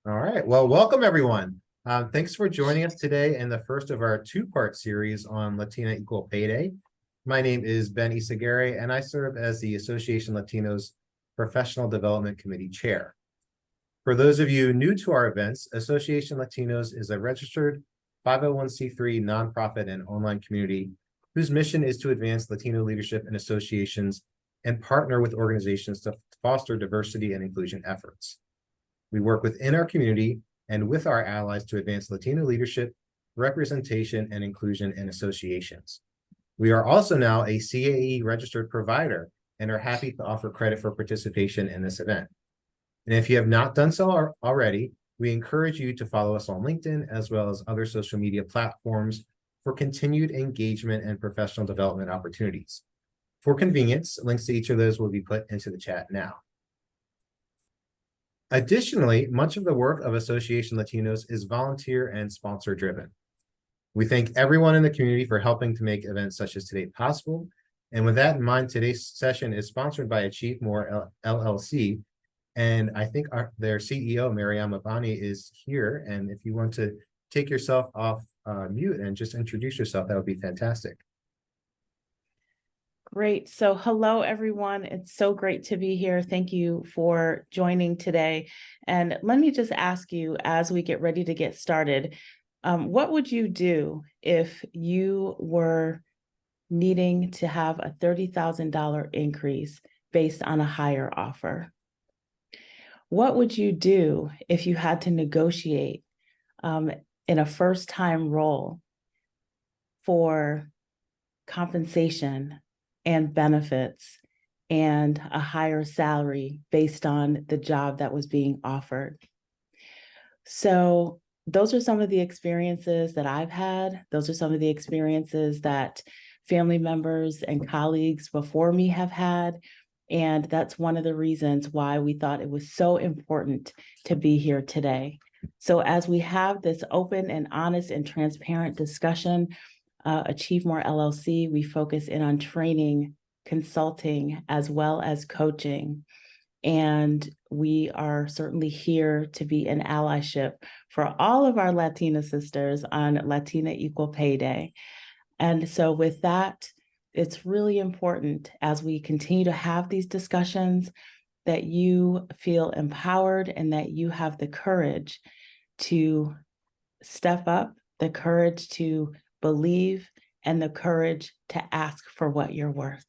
All right. Well, welcome everyone. Thanks for joining us today in the first of our two-part series on Latina Equal Pay Day. My name is Ben Isagare, and I serve as the Association Latinos Professional Development Committee Chair. For those of you new to our events, Association Latinos is a registered 501c3 nonprofit and online community whose mission is to advance Latino leadership in associations and partner with organizations to foster diversity and inclusion efforts. We work within our community and with our allies to advance Latino leadership, representation, and inclusion in associations. We are also now a CAE registered provider and are happy to offer credit for participation in this event. And if you have not done so already, we encourage you to follow us on LinkedIn as well as other social media platforms for continued engagement and professional development opportunities. For convenience, links to each of those will be put into the chat now. Additionally, much of the work of Association Latinos is volunteer and sponsor driven. We thank everyone in the community for helping to make events such as today possible. And with that in mind, today's session is sponsored by Achieve More LLC. And I think their CEO, Mariam Abani, is here. And if you want to take yourself off mute and just introduce yourself, that would be fantastic. Great. So hello, everyone. It's so great to be here. Thank you for joining today. And let me just ask you, as we get ready to get started, what would you do if you were needing to have a $30,000 increase based on a higher offer? What would you do if you had to negotiate in a first-time role for compensation and benefits and a higher salary based on the job that was being offered? So those are some of the experiences that I've had. Those are some of the experiences that family members and colleagues before me have had. And that's one of the reasons why we thought it was so important to be here today. So as we have this open and honest and transparent discussion, Achieve More LLC, we focus in on training, consulting, as well as coaching. And we are certainly here to be an allyship for all of our Latina sisters on Latina Equal Pay Day. And so with that, it's really important as we continue to have these discussions that you feel empowered and that you have the courage to step up, the courage to believe, and the courage to ask for what you're worth.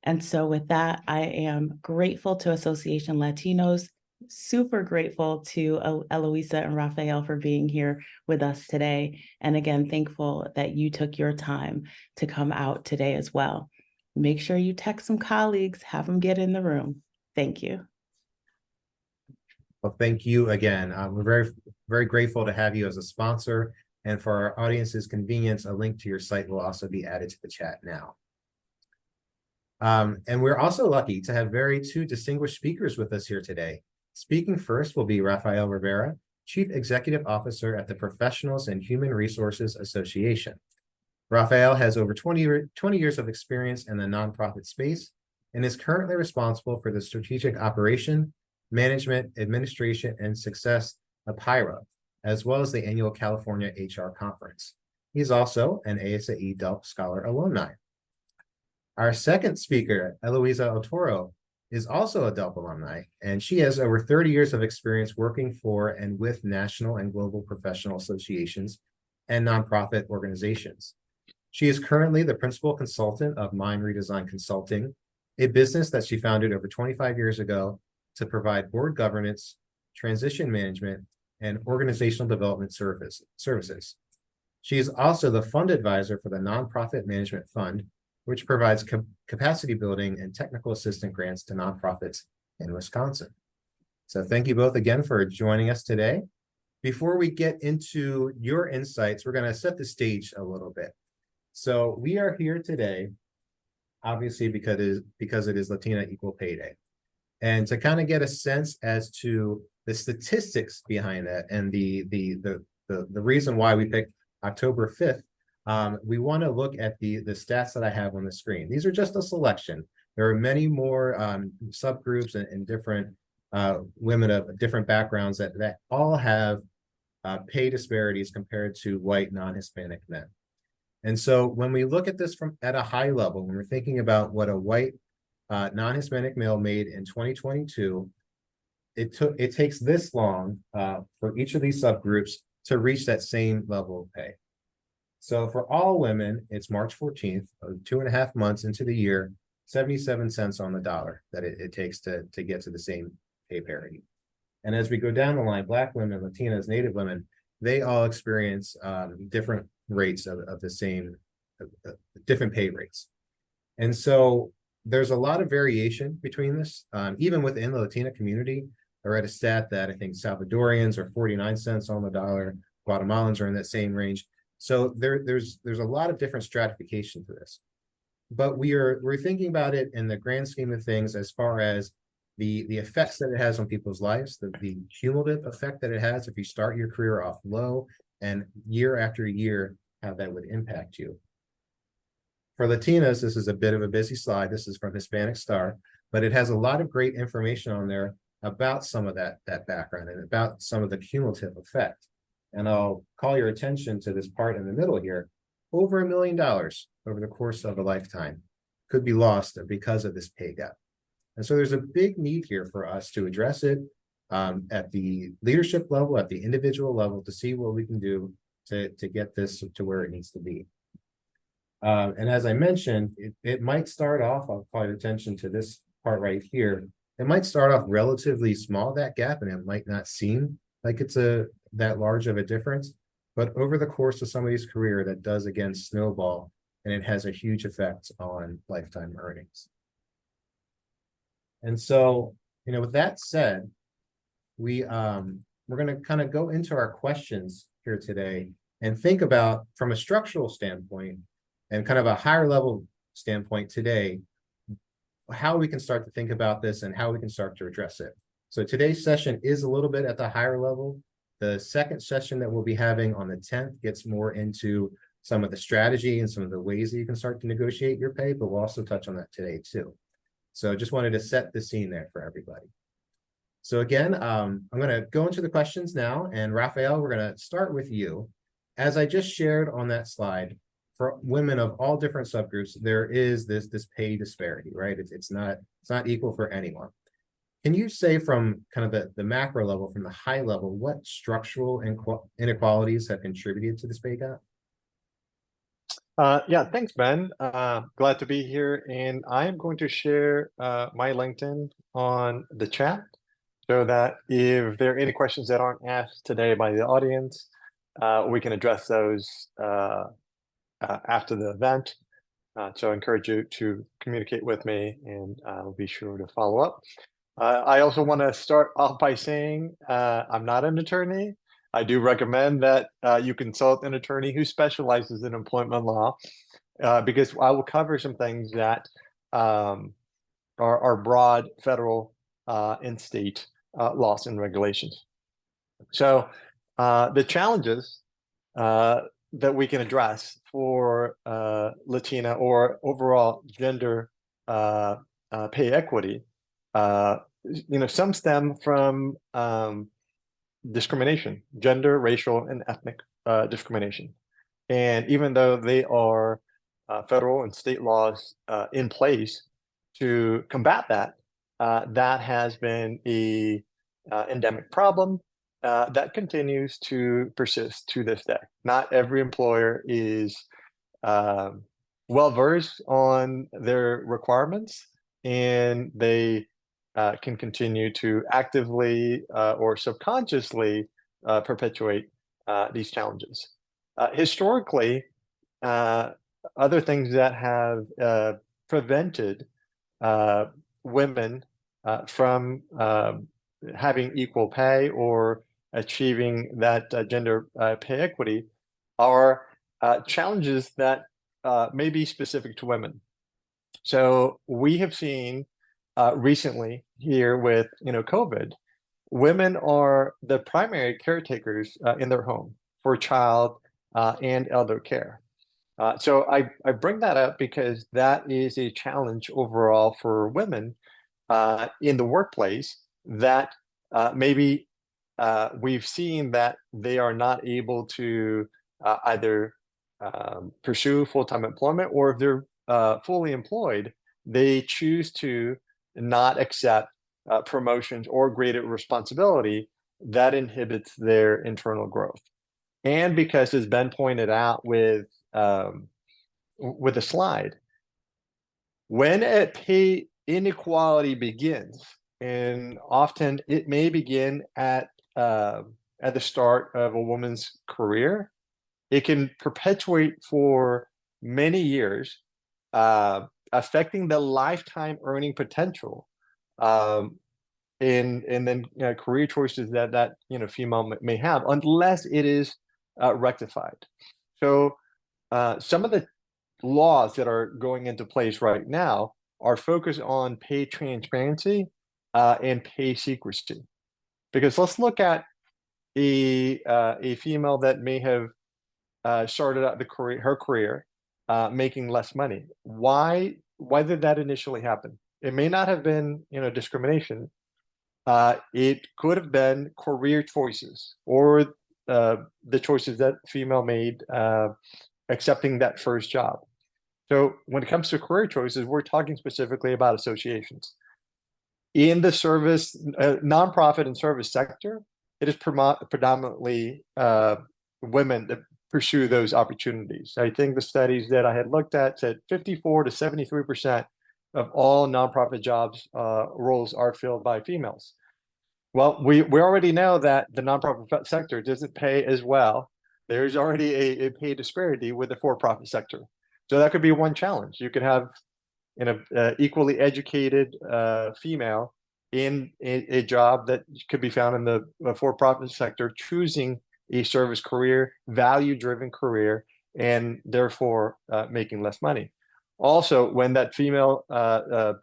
And so with that, I am grateful to Association Latinos, super grateful to Eloisa and Rafael for being here with us today. And again, thankful that you took your time to come out today as well. Make sure you text some colleagues, have them get in the room. Thank you. Well, thank you again. We're very, very grateful to have you as a sponsor. And for our audience's convenience, a link to your site will also be added to the chat now. And we're also lucky to have two distinguished speakers with us here today. Speaking first will be Rafael Rivera, Chief Executive Officer at the Professionals and Human Resources Association. Rafael has over 20 years of experience in the nonprofit space and is currently responsible for the strategic operation, management, administration, and success of HIRA, as well as the annual California HR Conference. He's also an ASAE Delft Scholar alumni. Our second speaker, Eloisa Otoro, is also a Delft alumni, and she has over 30 years of experience working for and with national and global professional associations and nonprofit organizations. She is currently the principal consultant of Mind Redesign Consulting, a business that she founded over 25 years ago to provide board governance, transition management, and organizational development services. She is also the fund advisor for the Nonprofit Management Fund, which provides capacity building and technical assistant grants to nonprofits in Wisconsin. So thank you both again for joining us today. Before we get into your insights, we're going to set the stage a little bit. So we are here today, obviously, because it is Latina Equal Pay Day. And to kind of get a sense as to the statistics behind that and the reason why we picked October 5th, we want to look at the stats that I have on the screen. These are just a selection. There are many more subgroups and different women of different backgrounds that all have pay disparities compared to white non-Hispanic men. And so when we look at this from at a high level, when we're thinking about what a white non-Hispanic male made in 2022, it takes this long for each of these subgroups to reach that same level of pay. So for all women, it's March 14th, 2.5 months into the year, 77 cents on the dollar that it takes to get to the same pay parity. And as we go down the line, Black women, Latinas, Native women, they all experience different rates of the same, different pay rates. And so there's a lot of variation between this. Even within the Latina community, I read a stat that I think Salvadorians are 49 cents on the dollar, Guatemalans are in that same range. So there's a lot of different stratification to this. But we're thinking about it in the grand scheme of things as far as the effects that it has on people's lives, the cumulative effect that it has if you start your career off low and year after year, how that would impact you. For Latinas, this is a bit of a busy slide. This is from Hispanic Star, but it has a lot of great information on there about some of that background and about some of the cumulative effect. And I'll call your attention to this part in the middle here. Over $1 million over the course of a lifetime could be lost because of this pay gap. And so there's a big need here for us to address it at the leadership level, at the individual level, to see what we can do to get this to where it needs to be. And as I mentioned, it might start off, I'll call your attention to this part right here. It might start off relatively small, that gap, and it might not seem like it's that large of a difference. But over the course of somebody's career, that does again snowball, and it has a huge effect on lifetime earnings. And so, with that said, we're going to kind of go into our questions here today and think about, from a structural standpoint and kind of a higher level standpoint today, how we can start to think about this and how we can start to address it. So today's session is a little bit at the higher level. The second session that we'll be having on the 10th gets more into some of the strategy and some of the ways that you can start to negotiate your pay, but we'll also touch on that today too. So just wanted to set the scene there for everybody. So again, I'm going to go into the questions now, and Raphael, we're going to start with you. As I just shared on that slide, for women of all different subgroups, there is this pay disparity, right? It's not equal for anyone. Can you say from kind of the macro level, from the high level, what structural inequalities have contributed to this pay gap? Yeah, thanks, Ben. Glad to be here. And I am going to share my LinkedIn on the chat so that if there are any questions that aren't asked today by the audience, we can address those after the event. So I encourage you to communicate with me, and I'll be sure to follow up. I also want to start off by saying I'm not an attorney. I do recommend that you consult an attorney who specializes in employment law, because I will cover some things that are broad federal and state laws and regulations. So the challenges that we can address for Latina or overall gender pay equity, some stem from discrimination, gender, racial, and ethnic discrimination. And even though they are federal and state laws in place to combat that, that has been a endemic problem that continues to persist to this day. Not every employer is well versed on their requirements, and they can continue to actively or subconsciously perpetuate these challenges. Historically, other things that have prevented women from having equal pay or achieving that gender pay equity are challenges that may be specific to women. So we have seen recently here with COVID, women are the primary caretakers in their home for child and elder care. So I bring that up because that is a challenge overall for women in the workplace, that maybe we've seen that they are not able to either pursue full-time employment, or if they're fully employed, they choose to not accept promotions or greater responsibility that inhibits their internal growth. And because, as Ben pointed out with a slide, when a pay inequality begins, and often it may begin at the start of a woman's career, it can perpetuate for many years, affecting the lifetime earning potential, and then career choices that female may have, unless it is rectified. So some of the laws that are going into place right now are focused on pay transparency and pay secrecy. Because let's look at a female that may have started out her career making less money. Why did that initially happen? It may not have been discrimination. It could have been career choices, or the choices that female made accepting that first job. So when it comes to career choices, we're talking specifically about associations. In the service, nonprofit and service sector, it is predominantly women that pursue those opportunities. I think the studies that I had looked at said 54 to 73% of all nonprofit jobs roles are filled by females. Well, we already know that the nonprofit sector doesn't pay as well. There's already a pay disparity with the for-profit sector. So that could be one challenge. You could have equally educated female in a job that could be found in the for-profit sector, choosing a service career, value-driven career, and therefore making less money. Also, when that female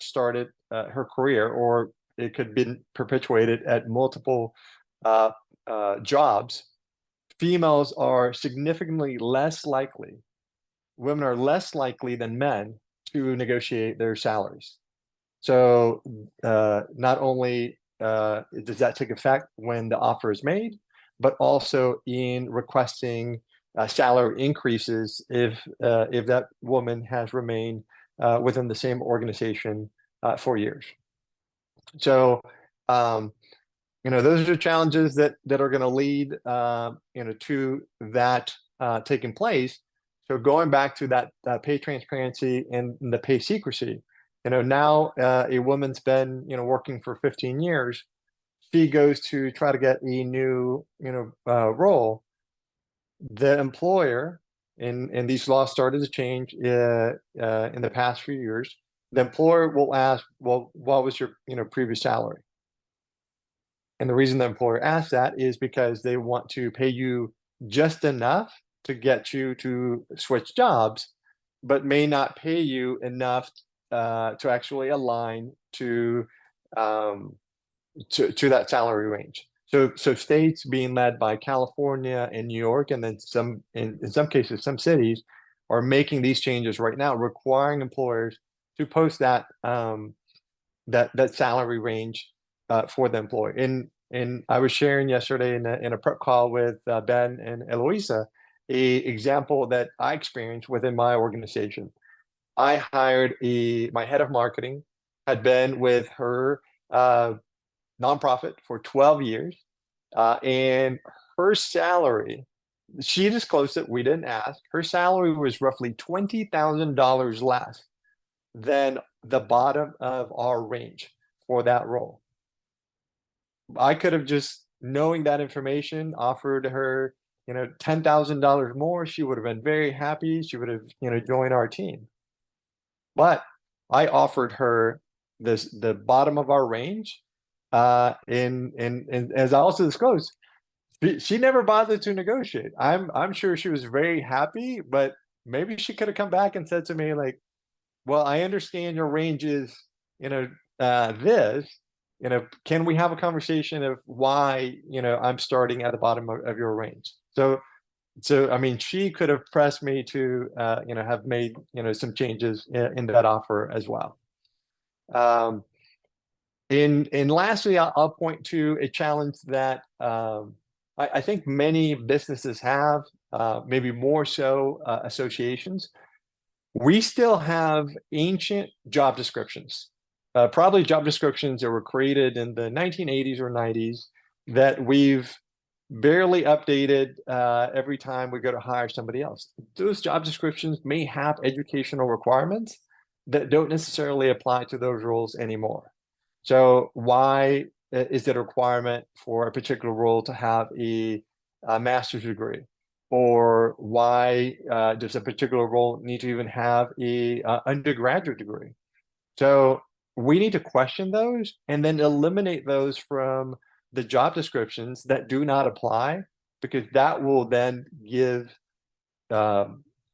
started her career, or it could be perpetuated at multiple jobs, females are significantly less likely, women are less likely than men to negotiate their salaries. So not only does that take effect when the offer is made, but also in requesting salary increases if that woman has remained within the same organization for years. So those are challenges that are going to lead to that taking place. So going back to that pay transparency and the pay secrecy, now a woman's been working for 15 years. She goes to try to get a new role. The employer, and these laws started to change in the past few years. The employer will ask, well, what was your previous salary? And the reason the employer asks that is because they want to pay you just enough to get you to switch jobs, but may not pay you enough to actually align to that salary range. So states being led by California and New York, and then in some cases, some cities are making these changes right now, requiring employers to post that that salary range for the employee. And I was sharing yesterday in a prep call with Ben and Eloisa a example that I experienced within my organization. I hired my head of marketing, had been with her nonprofit for 12 years, and her salary, she disclosed it, we didn't ask, her salary was roughly $20,000 less than the bottom of our range for that role. I could have just, knowing that information, offered her, $10,000 more. She would have been very happy. She would have, joined our team. But I offered her the bottom of our range. And as I also disclosed, she never bothered to negotiate. I'm sure she was very happy, but maybe she could have come back and said to me, like, well, I understand your range is, this, can we have a conversation of why, I'm starting at the bottom of your range? So I mean, she could have pressed me to, have made, some changes in that offer as well. And lastly, I'll point to a challenge that I think many businesses have, maybe more so associations. We still have ancient job descriptions, probably job descriptions that were created in the 1980s or 90s that we've barely updated every time we go to hire somebody else. Those job descriptions may have educational requirements that don't necessarily apply to those roles anymore. So why is it a requirement for a particular role to have a master's degree? Or why does a particular role need to even have a undergraduate degree? So we need to question those and then eliminate those from the job descriptions that do not apply, because that will then give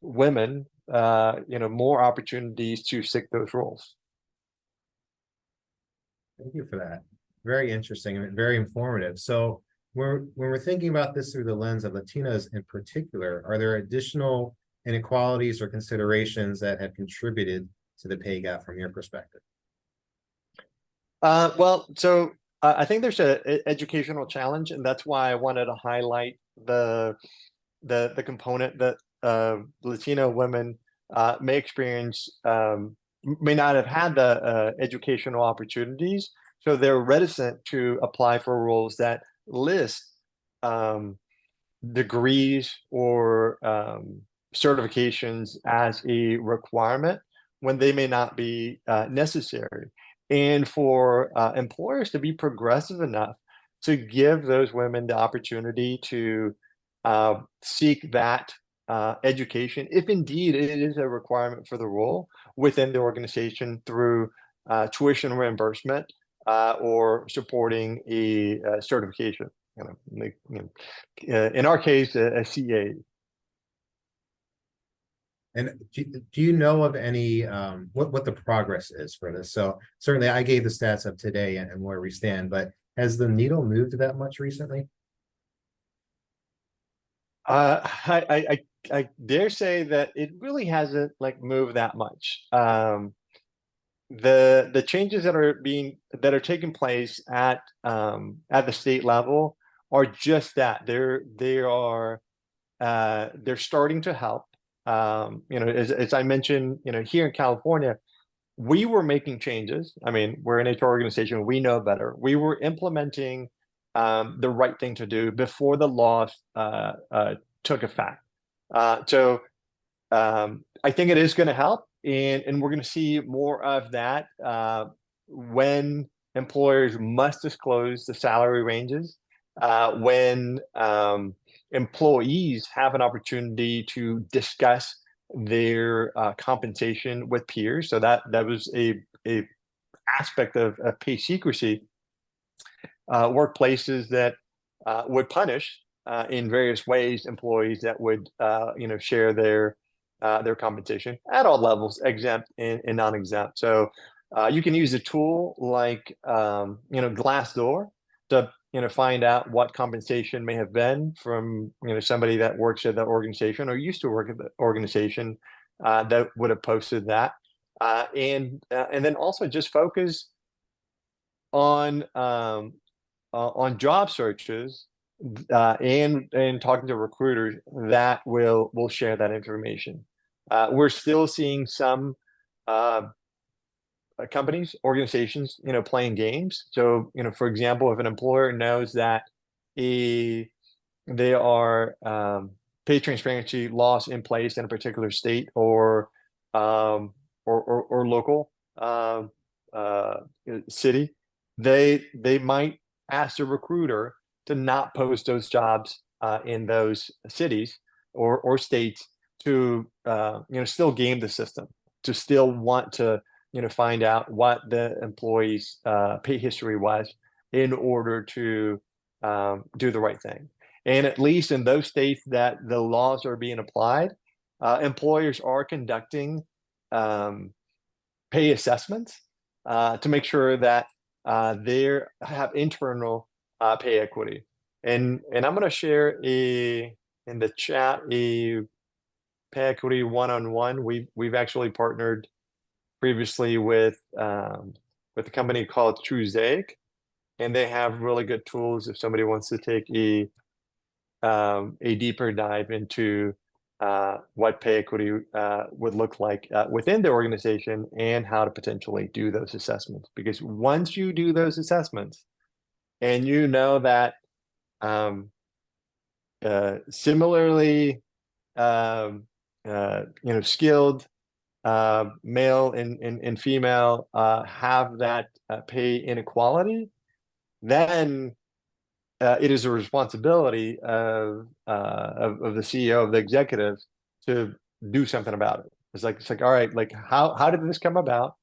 women, more opportunities to seek those roles. Thank you for that. Very interesting and very informative. So when we're thinking about this through the lens of Latinas in particular, are there additional inequalities or considerations that have contributed to the pay gap from your perspective? So I think there's a educational challenge, and that's why I wanted to highlight the component that Latino women may experience, may not have had the educational opportunities, so they're reticent to apply for roles that list degrees or certifications as a requirement when they may not be necessary. And for employers to be progressive enough to give those women the opportunity to seek that education, if indeed it is a requirement for the role within the organization through tuition reimbursement or supporting a certification. In our case, a CA. And do you know of any what the progress is for this? So certainly I gave the stats of today and where we stand, but has the needle moved that much recently? I dare say that it really hasn't moved that much. The changes that are taking place at the state level are just that. They're starting to help. As I mentioned, here in California, we were making changes. I mean, we're an HR organization, we know better. We were implementing the right thing to do before the law took effect. So I think it is going to help, and we're going to see more of that when employers must disclose the salary ranges, when employees have an opportunity to discuss their compensation with peers. So that was a aspect of pay secrecy. Workplaces that would punish in various ways employees that would share their compensation at all levels, exempt and non-exempt. So you can use a tool like Glassdoor to find out what compensation may have been from somebody that works at the organization or used to work at the organization that would have posted that, and then also just focus on job searches and talking to recruiters that will share that information. We're still seeing some companies, organizations, playing games. So, for example, if an employer knows that there are pay transparency laws in place in a particular state or local city, they might ask the recruiter to not post those jobs in those cities or states to still game the system, to still want to find out what the employee's pay history was in order to do the right thing. And at least in those states that the laws are being applied, employers are conducting pay assessments to make sure that they have internal pay equity. And I'm going to share in the chat a pay equity one-on-one. We've actually partnered previously with with a company called Truzaic, and they have really good tools if somebody wants to take a deeper dive into what pay equity would look like within the organization and how to potentially do those assessments. Because once you do those assessments and you know that similarly skilled male and female have that pay inequality, then it is a responsibility of the CEO, of the executive, to do something about it. It's like, all right, like how did this come about?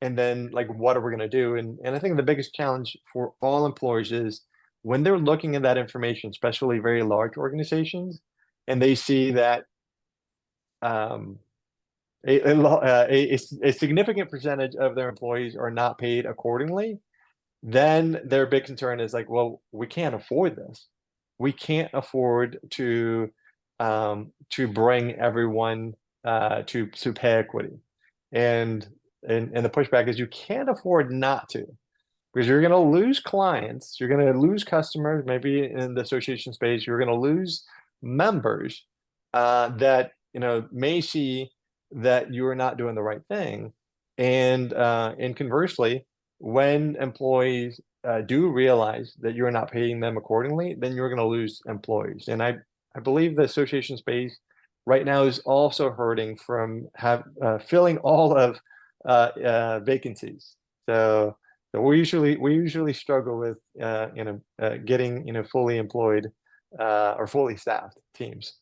And then like, what are we going to do? And I think the biggest challenge for all employers is when they're looking at that information, especially very large organizations, and they see that a significant percentage of their employees are not paid accordingly, then their big concern is like, well, we can't afford this. We can't afford to bring everyone to pay equity. And the pushback is you can't afford not to, because you're going to lose clients, you're going to lose customers, maybe in the association space, you're going to lose members that may see that you are not doing the right thing. And conversely, when employees do realize that you're not paying them accordingly, then you're going to lose employees. And I believe the association space right now is also hurting from filling all of vacancies. So we usually struggle with getting fully employed or fully staffed teams.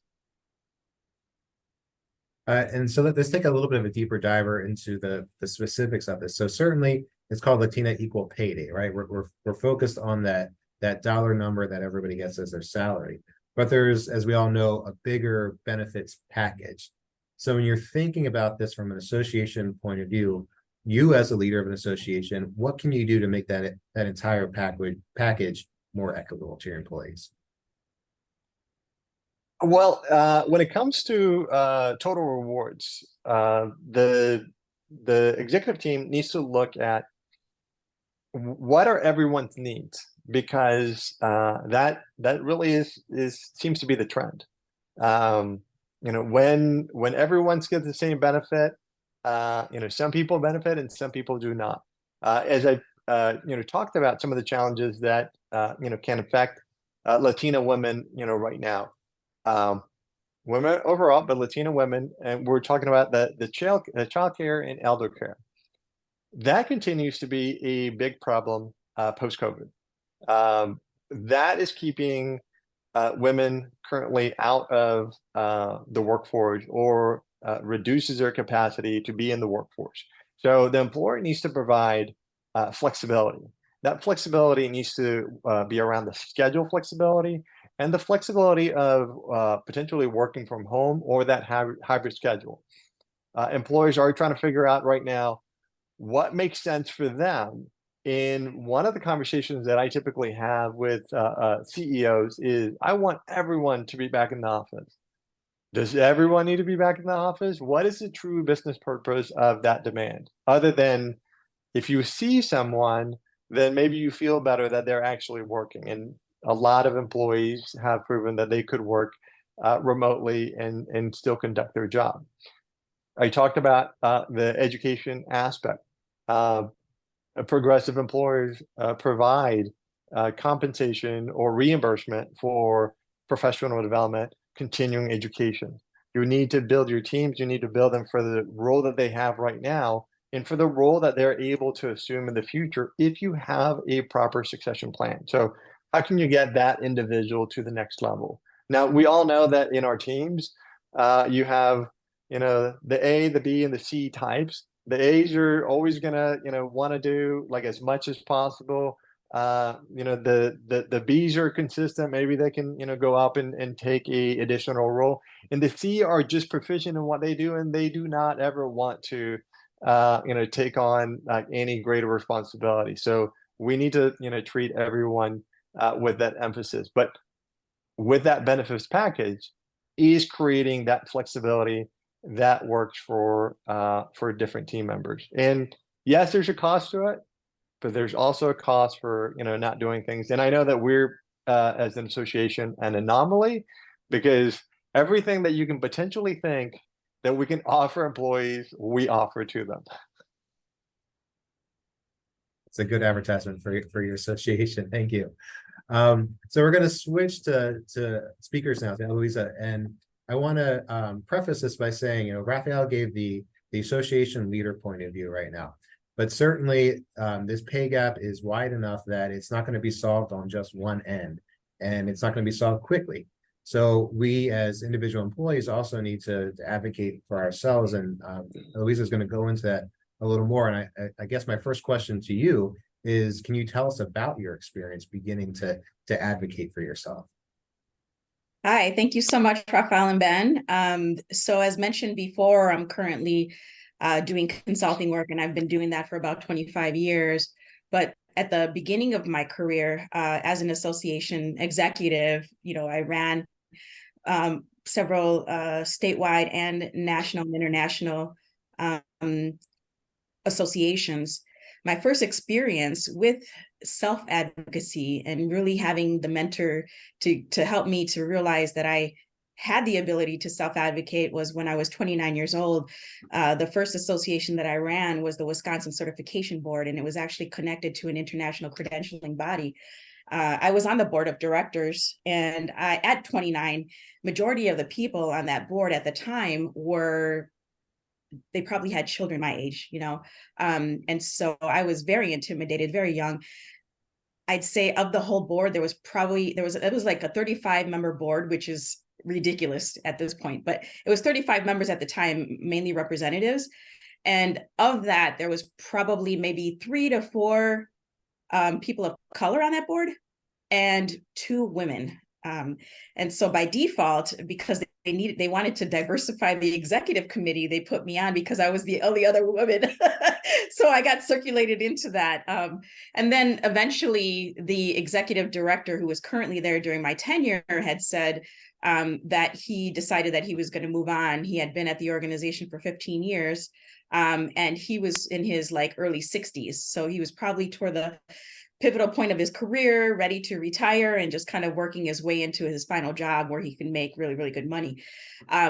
And so let's take a little bit of a deeper diver into the specifics of this. So certainly it's called Latina Equal Pay Day, right? We're focused on that dollar number that everybody gets as their salary. But there's, as we all know, a bigger benefits package. So when you're thinking about this from an association point of view, you as a leader of an association, what can you do to make that entire package more equitable to your employees? Well, when it comes to total rewards, the executive team needs to look at what are everyone's needs, because that really seems to be the trend. When everyone gets the same benefit, some people benefit and some people do not. As I talked about some of the challenges that can affect Latina women right now. Women overall, but Latina women, and we're talking about the child care and elder care. That continues to be a big problem post-COVID. That is keeping women currently out of the workforce, or reduces their capacity to be in the workforce. So the employer needs to provide flexibility. That flexibility needs to be around the schedule flexibility and the flexibility of potentially working from home or that hybrid schedule. Employers are trying to figure out right now what makes sense for them. And one of the conversations that I typically have with CEOs is, I want everyone to be back in the office. Does everyone need to be back in the office? What is the true business purpose of that demand? Other than if you see someone, then maybe you feel better that they're actually working. And a lot of employees have proven that they could work remotely and still conduct their job. I talked about the education aspect. Progressive employers provide compensation or reimbursement for professional development, continuing education. You need to build your teams. You need to build them for the role that they have right now and for the role that they're able to assume in the future if you have a proper succession plan. So how can you get that individual to the next level? Now, we all know that in our teams, you have the A, the B, and the C types. The A's are always gonna want to do like as much as possible. The B's are consistent. Maybe they can go up and take a additional role. And the C are just proficient in what they do, and they do not ever want to take on like any greater responsibility. So we need to treat everyone with that emphasis. But with that benefits package is creating that flexibility that works for different team members. And yes, there's a cost to it. but there's also a cost for, not doing things. And I know that we're, as an association, an anomaly, because everything that you can potentially think that we can offer employees, we offer to them. It's a good advertisement for your association. Thank you. So we're going to switch to speakers now, to Eloisa, and I want to preface this by saying, Raphael gave the association leader point of view right now, but certainly this pay gap is wide enough that it's not going to be solved on just one end, and it's not going to be solved quickly. So we as individual employees also need to advocate for ourselves, and Eloisa is going to go into that a little more. And I guess my first question to you is, can you tell us about your experience beginning to advocate for yourself? Hi, thank you so much, Rafael and Ben. So as mentioned before, I'm currently doing consulting work, and I've been doing that for about 25 years. But at the beginning of my career as an association executive, I ran several statewide and national and international associations. My first experience with self-advocacy and really having the mentor to help me to realize that I had the ability to self-advocate was when I was 29 years old. The first association that I ran was the Wisconsin Certification Board, and it was actually connected to an international credentialing body. I was on the board of directors, and at 29, majority of the people on that board at the time they probably had children my age, and so I was very intimidated, very young. I'd say of the whole board, it was like a 35-member board, which is ridiculous at this point, but it was 35 members at the time, mainly representatives. And of that, there was probably maybe 3 to 4 people of color on that board and 2 women. And so by default, because they wanted to diversify the executive committee, they put me on because I was the only other woman. So I got circulated into that. And then eventually the executive director, who was currently there during my tenure, had said that he decided that he was going to move on. He had been at the organization for 15 years. And he was in his early 60s. So he was probably toward the pivotal point of his career, ready to retire and just kind of working his way into his final job where he can make really, really good money.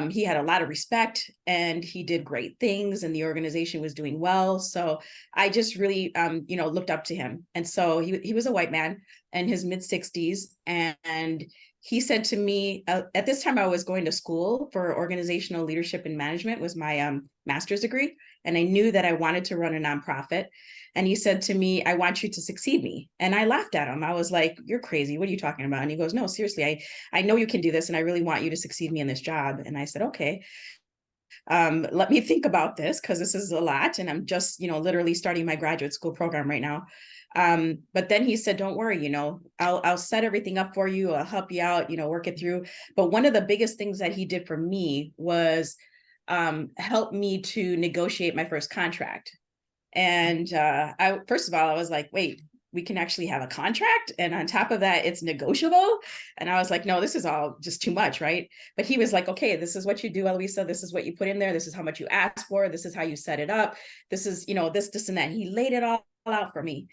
He had a lot of respect and he did great things and the organization was doing well. So I just really, looked up to him. And so he was a white man in his mid 60s. And he said to me, at this time I was going to school for organizational leadership and management, was my master's degree. And I knew that I wanted to run a nonprofit. And he said to me, I want you to succeed me. And I laughed at him. I was like, you're crazy. What are you talking about? And he goes, no, seriously, I know you can do this. And I really want you to succeed me in this job. And I said, okay, let me think about this, because this is a lot. And I'm just, literally starting my graduate school program right now. But then he said, don't worry, I'll set everything up for you. I'll help you out, work it through. But one of the biggest things that he did for me was help me to negotiate my first contract. And first of all, I was like, wait, we can actually have a contract. And on top of that, it's negotiable. And I was like, no, this is all just too much, right? But he was like, okay, this is what you do, Eloisa. This is what you put in there. This is how much you ask for. This is how you set it up. This is, this and that. He laid it all out for me.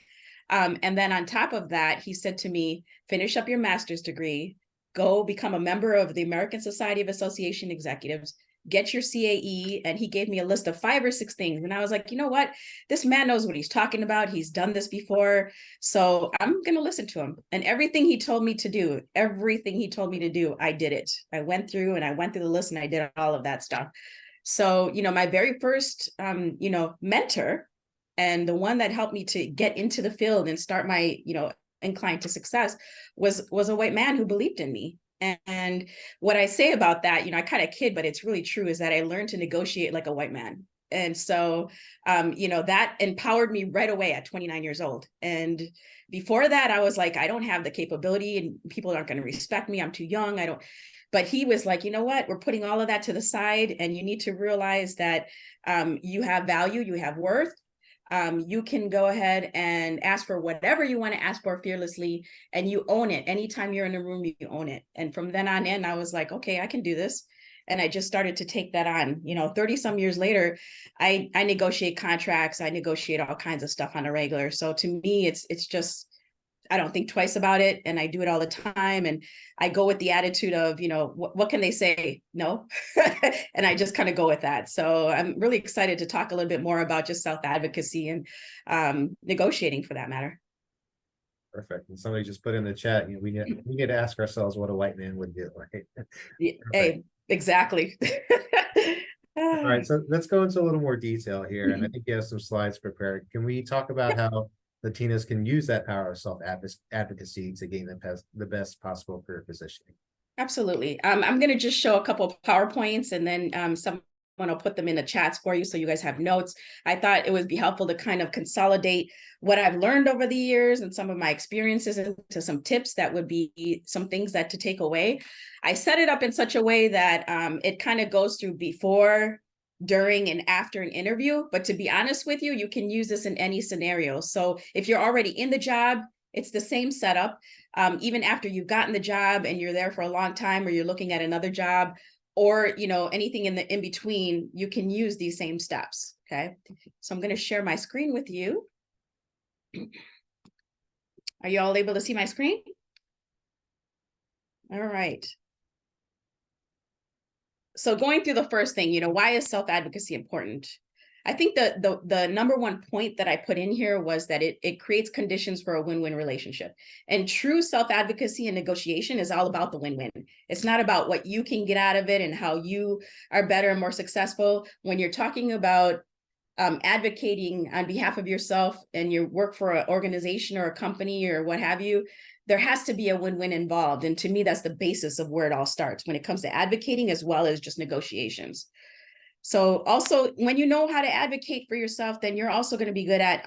And then on top of that, he said to me, finish up your master's degree, go become a member of the American Society of Association Executives, get your CAE. And he gave me a list of 5 or 6 things. And I was like, you know what? This man knows what he's talking about. He's done this before. So I'm going to listen to him. And everything he told me to do, I did it. I went through the list and I did all of that stuff. So, my very first, mentor, and the one that helped me to get into the field and start my, incline to success was a white man who believed in me. And what I say about that, I kind of kid, but it's really true, is that I learned to negotiate like a white man. And so, that empowered me right away at 29 years old. And before that, I was like, I don't have the capability and people aren't going to respect me. I'm too young. But he was like, you know what, we're putting all of that to the side. And you need to realize that you have value, you have worth. You can go ahead and ask for whatever you want to ask for fearlessly, and you own it. Anytime you're in a room, you own it. And from then on in, I was like, okay, I can do this. And I just started to take that on. 30 some years later, I negotiate contracts, I negotiate all kinds of stuff on a regular. So to me, it's just, I don't think twice about it, and I do it all the time. And I go with the attitude of, what can they say? No. And I just kind of go with that. So I'm really excited to talk a little bit more about just self-advocacy and negotiating, for that matter. Perfect. And somebody just put in the chat, we need to ask ourselves what a white man would do, right? Hey, exactly. All right, so let's go into a little more detail here. And I think you have some slides prepared. Can we talk about how Latinas can use that power of self-advocacy to gain the best possible career positioning? Absolutely. I'm going to just show a couple of PowerPoints, and then someone will put them in the chats for you so you guys have notes. I thought it would be helpful to kind of consolidate what I've learned over the years and some of my experiences into some tips that would be some things that to take away. I set it up in such a way that it kind of goes through before, during, and after an interview. But to be honest with you, you can use this in any scenario. So if you're already in the job, it's the same setup. Even after you've gotten the job and you're there for a long time, or you're looking at another job, or anything in between, you can use these same steps. Okay, so I'm going to share my screen with you. Are you all able to see my screen? All right. So going through the first thing, why is self-advocacy important? I think the number one point that I put in here was that it creates conditions for a win-win relationship. And true self-advocacy and negotiation is all about the win-win. It's not about what you can get out of it and how you are better and more successful. When you're talking about advocating on behalf of yourself and you work for an organization or a company or what have you, there has to be a win-win involved. And to me, that's the basis of where it all starts when it comes to advocating, as well as just negotiations. So also, when you know how to advocate for yourself, then you're also going to be good at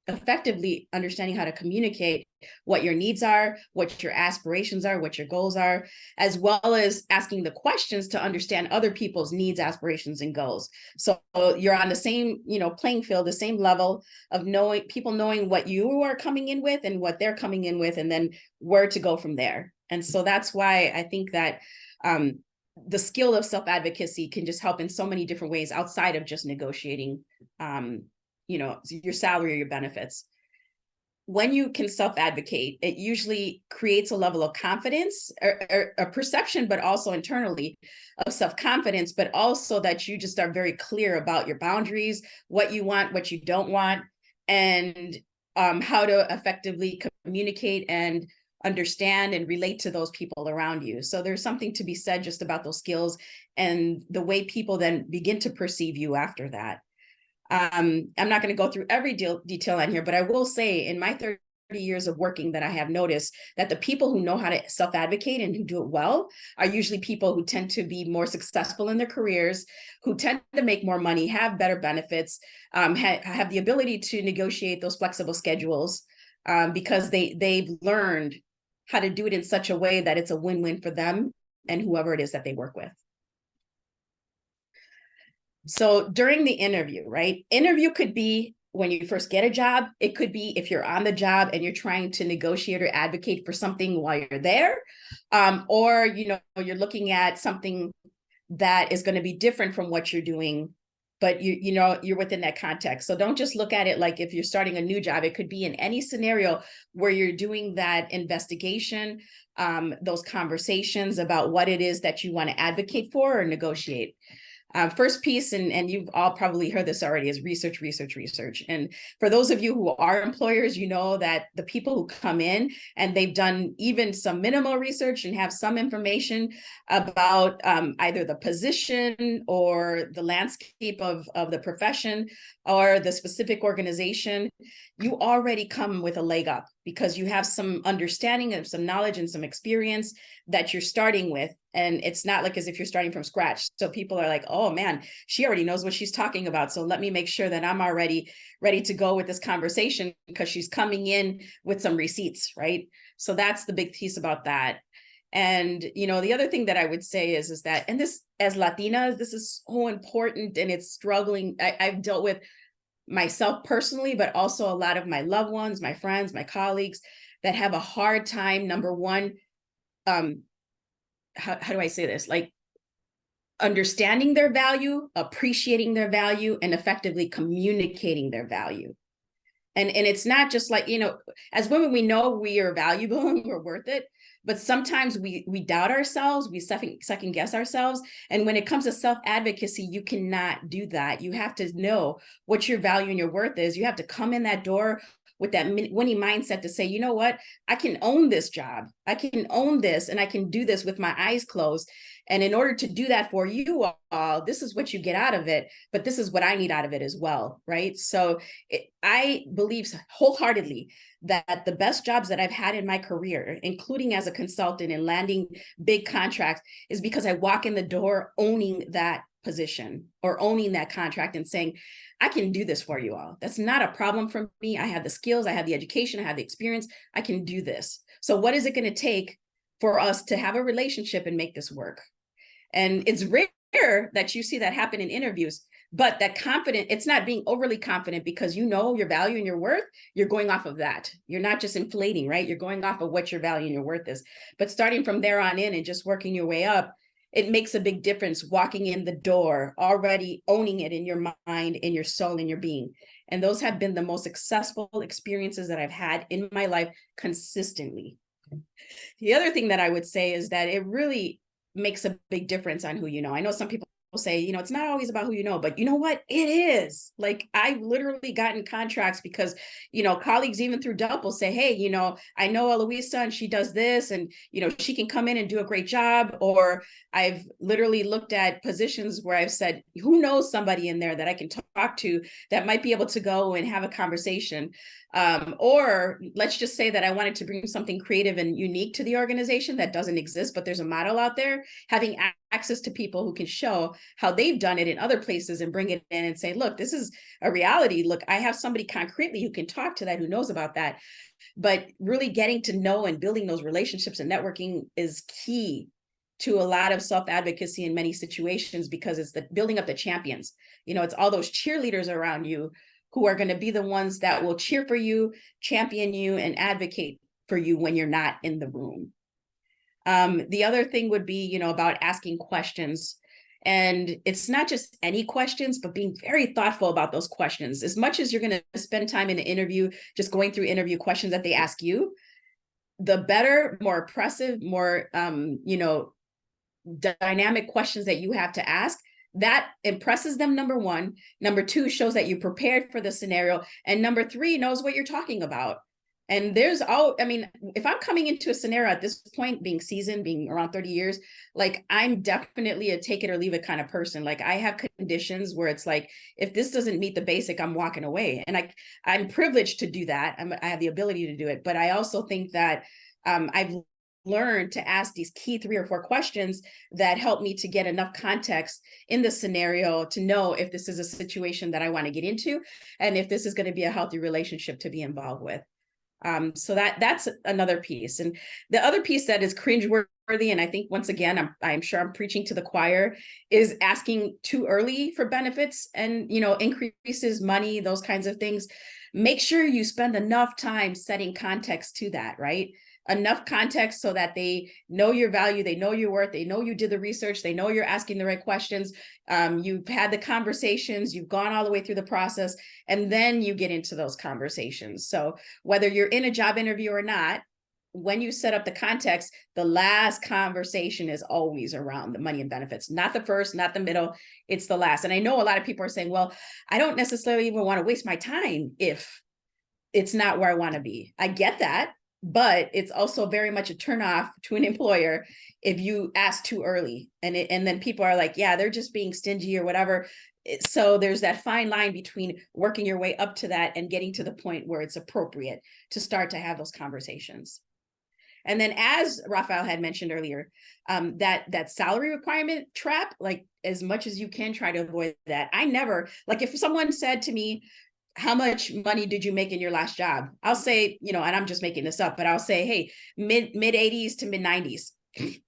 effectively understanding how to communicate what your needs are, what your aspirations are, what your goals are, as well as asking the questions to understand other people's needs, aspirations, and goals. So you're on the same, playing field, the same level of knowing what you are coming in with and what they're coming in with, and then where to go from there. And so that's why I think that the skill of self-advocacy can just help in so many different ways outside of just negotiating, your salary or your benefits. When you can self-advocate, it usually creates a level of confidence, or a perception, but also internally of self-confidence, but also that you just are very clear about your boundaries, what you want, what you don't want, and how to effectively communicate and understand and relate to those people around you. So there's something to be said just about those skills and the way people then begin to perceive you after that. I'm not going to go through every detail on here, but I will say in my 30 years of working that I have noticed that the people who know how to self-advocate and who do it well are usually people who tend to be more successful in their careers, who tend to make more money, have better benefits, have the ability to negotiate those flexible schedules, because they've learned how to do it in such a way that it's a win-win for them and whoever it is that they work with. So during the interview, right? Interview could be when you first get a job. It could be if you're on the job and you're trying to negotiate or advocate for something while you're there, or you're looking at something that is going to be different from what you're doing, but you're within that context. So don't just look at it like if you're starting a new job. It could be in any scenario where you're doing that investigation, those conversations about what it is that you want to advocate for or negotiate. First piece, and you've all probably heard this already, is research, research, research. And for those of you who are employers, you know that the people who come in and they've done even some minimal research and have some information about either the position or the landscape of the profession or the specific organization, you already come with a leg up because you have some understanding and some knowledge and some experience that you're starting with. And it's not like as if you're starting from scratch. So people are like, oh man, she already knows what she's talking about. So let me make sure that I'm already ready to go with this conversation because she's coming in with some receipts, right? So that's the big piece about that. And, the other thing that I would say is that, and this, as Latinas, this is so important and it's struggling. I've dealt with myself personally, but also a lot of my loved ones, my friends, my colleagues that have a hard time, number one, how do I say this? Like understanding their value, appreciating their value, and effectively communicating their value. And it's not just like, as women, we know we are valuable and we're worth it, but sometimes we doubt ourselves, we second guess ourselves. And when it comes to self-advocacy, you cannot do that. You have to know what your value and your worth is. You have to come in that door with that winning mindset to say, you know what, I can own this job. I can own this, and I can do this with my eyes closed. And in order to do that for you all, this is what you get out of it, but this is what I need out of it as well, right? So I believe wholeheartedly that the best jobs that I've had in my career, including as a consultant and landing big contracts, is because I walk in the door owning that position or owning that contract and saying, I can do this for you all. That's not a problem for me. I have the skills, I have the education, I have the experience. I can do this. So what is it going to take for us to have a relationship and make this work? And it's rare that you see that happen in interviews, but that confident, it's not being overly confident because you know your value and your worth, you're going off of that. You're not just inflating, right? You're going off of what your value and your worth is. But starting from there on in and just working your way up, it makes a big difference walking in the door, already owning it in your mind, in your soul, in your being. And those have been the most successful experiences that I've had in my life consistently. The other thing that I would say is that it really makes a big difference on who you know. I know some people say, it's not always about who you know, but you know what? It is. Like, I've literally gotten contracts because, colleagues even through DUP will say, hey, I know Eloisa and she does this and, she can come in and do a great job. Or I've literally looked at positions where I've said, who knows somebody in there that I can talk to that might be able to go and have a conversation. Or let's just say that I wanted to bring something creative and unique to the organization that doesn't exist, but there's a model out there. Having access to people who can show how they've done it in other places and bring it in and say, look, this is a reality. Look, I have somebody concretely who can talk to that, who knows about that. But really getting to know and building those relationships and networking is key to a lot of self-advocacy in many situations, because it's the building up the champions. It's all those cheerleaders around you who are going to be the ones that will cheer for you, champion you, and advocate for you when you're not in the room. The other thing would be, about asking questions. And it's not just any questions, but being very thoughtful about those questions. As much as you're going to spend time in an interview, just going through interview questions that they ask you, the better, more impressive, more, dynamic questions that you have to ask, that impresses them, number one. Number two, shows that you prepared for the scenario. And number three, knows what you're talking about. And if I'm coming into a scenario at this point, being seasoned, being around 30 years, like, I'm definitely a take it or leave it kind of person. Like, I have conditions where it's like, if this doesn't meet the basic, I'm walking away. And I'm privileged to do that. I have the ability to do it. But I also think that I've learned to ask these key 3 or 4 questions that help me to get enough context in the scenario to know if this is a situation that I want to get into and if this is going to be a healthy relationship to be involved with. So that's another piece. And the other piece that is cringeworthy, and I think, once again, I'm sure I'm preaching to the choir, is asking too early for benefits and, increases, money, those kinds of things. Make sure you spend enough time setting context to that, right? Enough context so that they know your value, they know your worth, they know you did the research, they know you're asking the right questions, you've had the conversations, you've gone all the way through the process, and then you get into those conversations. So whether you're in a job interview or not, when you set up the context, the last conversation is always around the money and benefits, not the first, not the middle, it's the last. And I know a lot of people are saying, well, I don't necessarily even want to waste my time if it's not where I want to be. I get that. But it's also very much a turnoff to an employer if you ask too early, and then people are like, yeah, they're just being stingy or whatever. So there's that fine line between working your way up to that and getting to the point where it's appropriate to start to have those conversations. And then, as Raphael had mentioned earlier, that salary requirement trap, like, as much as you can, try to avoid that. I never, like, if someone said to me, how much money did you make in your last job? I'll say, and I'm just making this up, but I'll say, hey, mid 80s to mid 90s.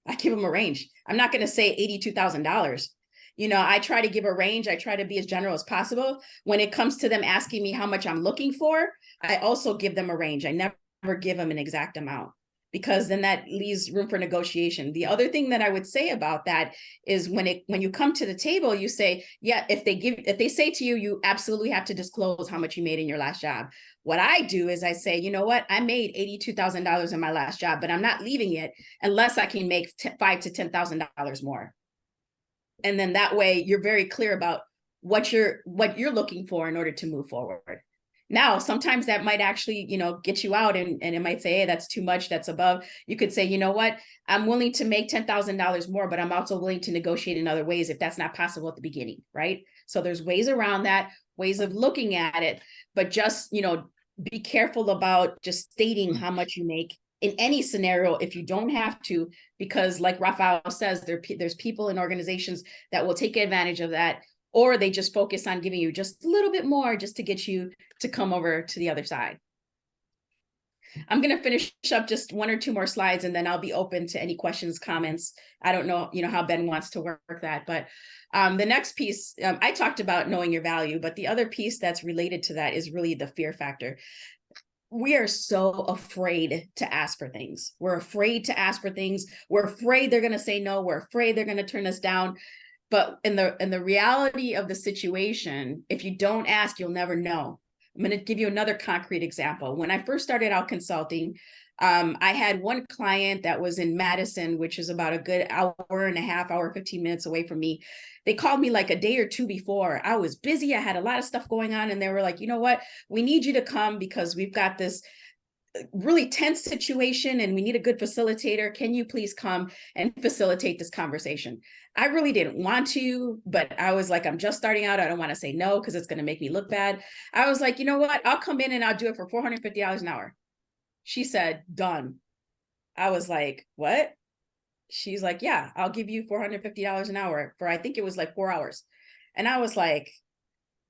I give them a range. I'm not going to say $82,000. I try to give a range. I try to be as general as possible. When it comes to them asking me how much I'm looking for, I also give them a range. I never give them an exact amount. because then that leaves room for negotiation. The other thing that I would say about that is when you come to the table, you say, yeah, if they say to you, you absolutely have to disclose how much you made in your last job. What I do is I say, you know what, I made $82,000 in my last job, but I'm not leaving it unless I can make $5,000 to $10,000 more. And then that way you're very clear about what you're looking for in order to move forward. Now, sometimes that might actually, get you out, and it might say, hey, that's too much, that's above. You could say, you know what, I'm willing to make $10,000 more, but I'm also willing to negotiate in other ways if that's not possible at the beginning, right? So there's ways around that, ways of looking at it, but just, be careful about just stating how much you make in any scenario if you don't have to, because like Rafael says, there's people in organizations that will take advantage of that, or they just focus on giving you just a little bit more just to get you to come over to the other side. I'm going to finish up just one or two more slides, and then I'll be open to any questions, comments. I don't know, how Ben wants to work that, but the next piece, I talked about knowing your value, but the other piece that's related to that is really the fear factor. We are so afraid to ask for things. We're afraid to ask for things. We're afraid they're going to say no. We're afraid they're going to turn us down. But in the reality of the situation, if you don't ask, you'll never know. I'm going to give you another concrete example. When I first started out consulting, I had one client that was in Madison, which is about a good hour and a half, 15 minutes away from me. They called me like a day or two before. I was busy. I had a lot of stuff going on. And they were like, you know what? We need you to come because we've got this really tense situation and we need a good facilitator. Can you please come and facilitate this conversation? I really didn't want to, but I was like, I'm just starting out. I don't want to say no because it's going to make me look bad. I was like, you know what? I'll come in and I'll do it for $450 an hour. She said, done. I was like, what? She's like, yeah, I'll give you $450 an hour for, I think it was like 4 hours. And I was like,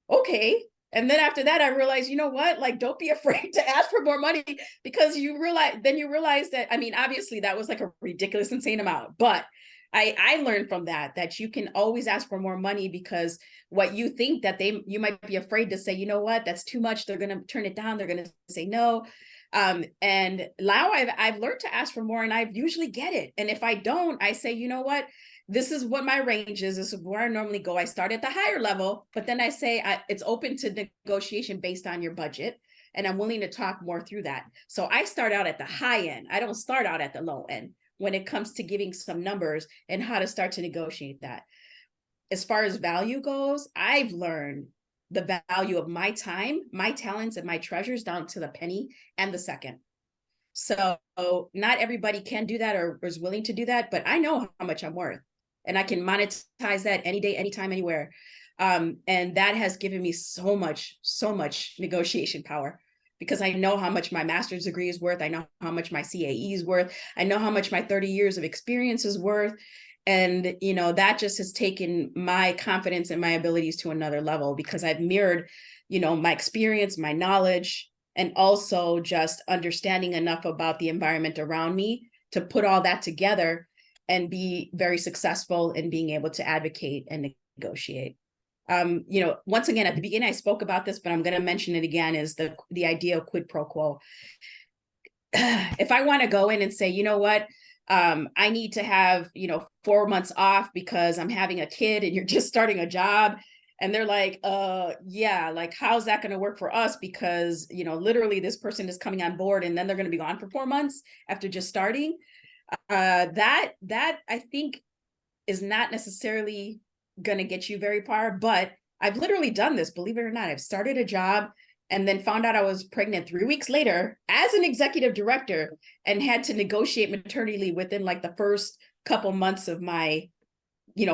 okay. And then after that, I realized, you know what, like, don't be afraid to ask for more money, because you realize that, I mean, obviously that was like a ridiculous, insane amount, but I learned from that you can always ask for more money, because what you think that you might be afraid to say, you know what, that's too much. They're going to turn it down. They're going to say no. And now I've learned to ask for more, and I usually get it. And if I don't, I say, you know what, this is what my range is. This is where I normally go. I start at the higher level, but then I say it's open to negotiation based on your budget. And I'm willing to talk more through that. So I start out at the high end. I don't start out at the low end when it comes to giving some numbers and how to start to negotiate that. As far as value goes, I've learned the value of my time, my talents, and my treasures down to the penny and the second. So not everybody can do that or is willing to do that, but I know how much I'm worth, and I can monetize that any day, anytime, anywhere. And that has given me so much negotiation power, because I know how much my master's degree is worth. I know how much my CAE is worth. I know how much my 30 years of experience is worth. And, that just has taken my confidence and my abilities to another level, because I've mirrored, my experience, my knowledge, and also just understanding enough about the environment around me to put all that together and be very successful in being able to advocate and negotiate. Once again, at the beginning, I spoke about this, but I'm going to mention it again, is the idea of quid pro quo. If I want to go in and say, you know what, I need to have, 4 months off because I'm having a kid and you're just starting a job. And they're like, yeah, like, how's that going to work for us? Because, literally this person is coming on board and then they're going to be gone for 4 months after just starting. That I think is not necessarily going to get you very far, but I've literally done this, believe it or not. I've started a job and then found out I was pregnant 3 weeks later as an executive director, and had to negotiate maternity leave within like the first couple months of my,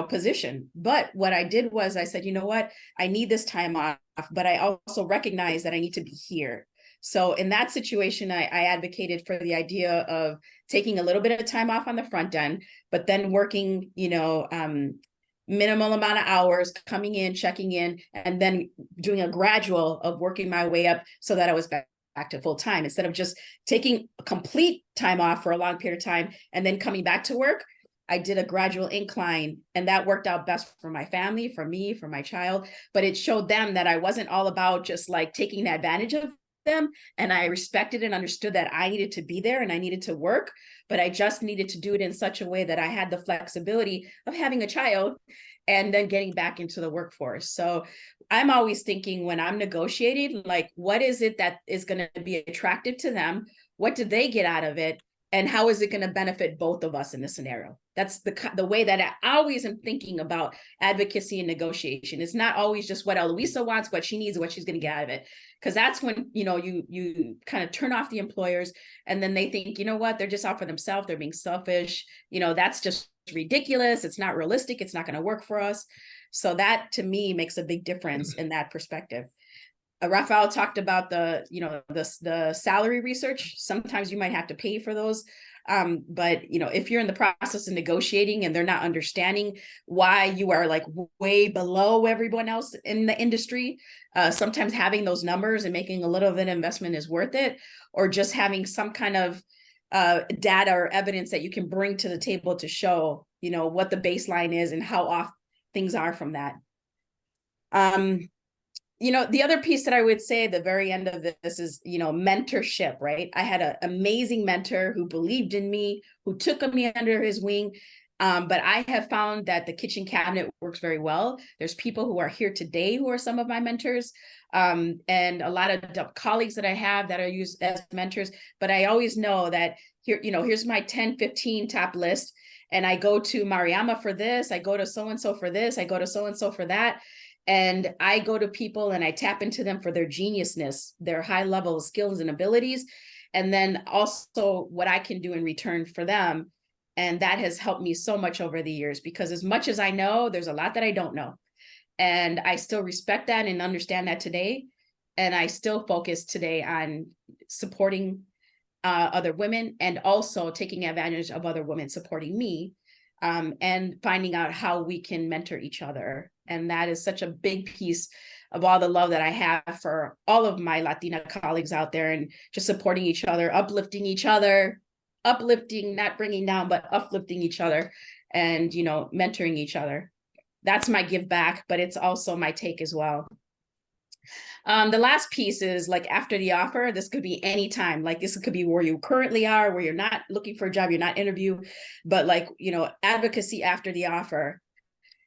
position. But what I did was I said, you know what, I need this time off, but I also recognize that I need to be here. So in that situation, I advocated for the idea of taking a little bit of time off on the front end, but then working, minimal amount of hours, coming in, checking in, and then doing a gradual of working my way up so that I was back to full time, instead of just taking a complete time off for a long period of time and then coming back to work. I did a gradual incline, and that worked out best for my family, for me, for my child. But it showed them that I wasn't all about just like taking advantage of them, and I respected and understood that I needed to be there and I needed to work, but I just needed to do it in such a way that I had the flexibility of having a child and then getting back into the workforce. So I'm always thinking when I'm negotiating, like, what is it that is going to be attractive to them? What did they get out of it? And how is it going to benefit both of us in this scenario? That's the way that I always am thinking about advocacy and negotiation. It's not always just what Eloisa wants, what she needs, what she's going to get out of it. Because that's when, you kind of turn off the employers, and then they think, you know what, they're just out for themselves. They're being selfish. That's just ridiculous. It's not realistic. It's not going to work for us. So that, to me, makes a big difference in that perspective. Rafael talked about the salary research. Sometimes you might have to pay for those. But if you're in the process of negotiating and they're not understanding why you are like way below everyone else in the industry, sometimes having those numbers and making a little bit of investment is worth it, or just having some kind of data or evidence that you can bring to the table to show, what the baseline is and how off things are from that. The other piece that I would say at the very end of this is, mentorship, right? I had an amazing mentor who believed in me, who took me under his wing. But I have found that the kitchen cabinet works very well. There's people who are here today who are some of my mentors, and a lot of colleagues that I have that are used as mentors. But I always know that here's my 10, 15 top list. And I go to Mariama for this. I go to so-and-so for this. I go to so-and-so for that. And I go to people and I tap into them for their geniusness, their high level skills and abilities, and then also what I can do in return for them. And that has helped me so much over the years, because as much as I know, there's a lot that I don't know. And I still respect that and understand that today. And I still focus today on supporting other women, and also taking advantage of other women supporting me, and finding out how we can mentor each other. And that is such a big piece of all the love that I have for all of my Latina colleagues out there, and just supporting each other, uplifting, not bringing down, but uplifting each other, and, mentoring each other. That's my give back, but it's also my take as well. The last piece is, like, after the offer, this could be any time. Like, this could be where you currently are, where you're not looking for a job, you're not interviewing, but like, advocacy after the offer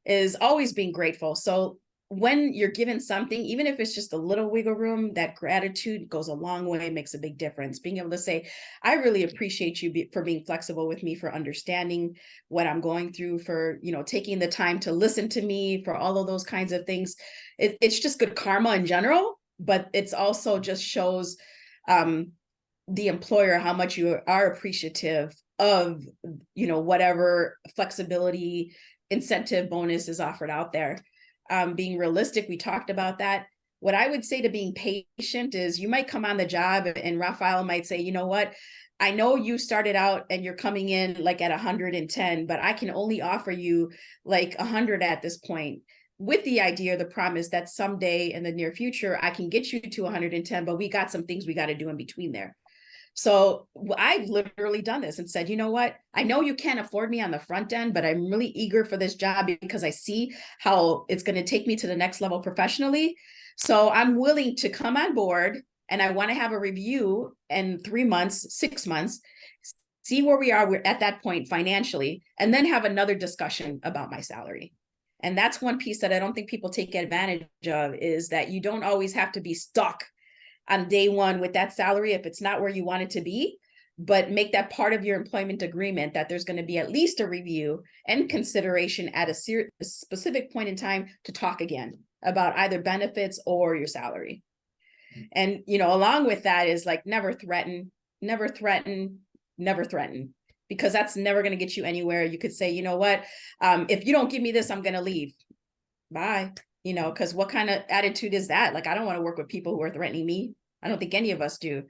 is always being grateful. So when you're given something, even if it's just a little wiggle room, that gratitude goes a long way, makes a big difference. Being able to say, I really appreciate you for being flexible with me, for understanding what I'm going through, for, taking the time to listen to me, for all of those kinds of things. It's just good karma in general, but it's also just shows the employer how much you are appreciative of, whatever flexibility, incentive, bonus is offered out there. Being realistic, we talked about that. What I would say to being patient is, you might come on the job and Rafael might say, you know what, I know you started out and you're coming in like at 110, but I can only offer you like 100 at this point, with the idea, the promise that someday in the near future, I can get you to 110, but we got some things we got to do in between there. So I've literally done this and said, you know what, I know you can't afford me on the front end, but I'm really eager for this job because I see how it's going to take me to the next level professionally. So I'm willing to come on board, and I want to have a review in 3 months, 6 months, see where we are. We're at that point financially, and then have another discussion about my salary. And that's one piece that I don't think people take advantage of, is that you don't always have to be stuck on day one with that salary if it's not where you want it to be, but make that part of your employment agreement, that there's going to be at least a review and consideration at a specific point in time to talk again about either benefits or your salary. And, along with that is like, never threaten, because that's never going to get you anywhere. You could say, you know what, if you don't give me this, I'm going to leave. Bye. Because what kind of attitude is that? Like, I don't want to work with people who are threatening me. I don't think any of us do.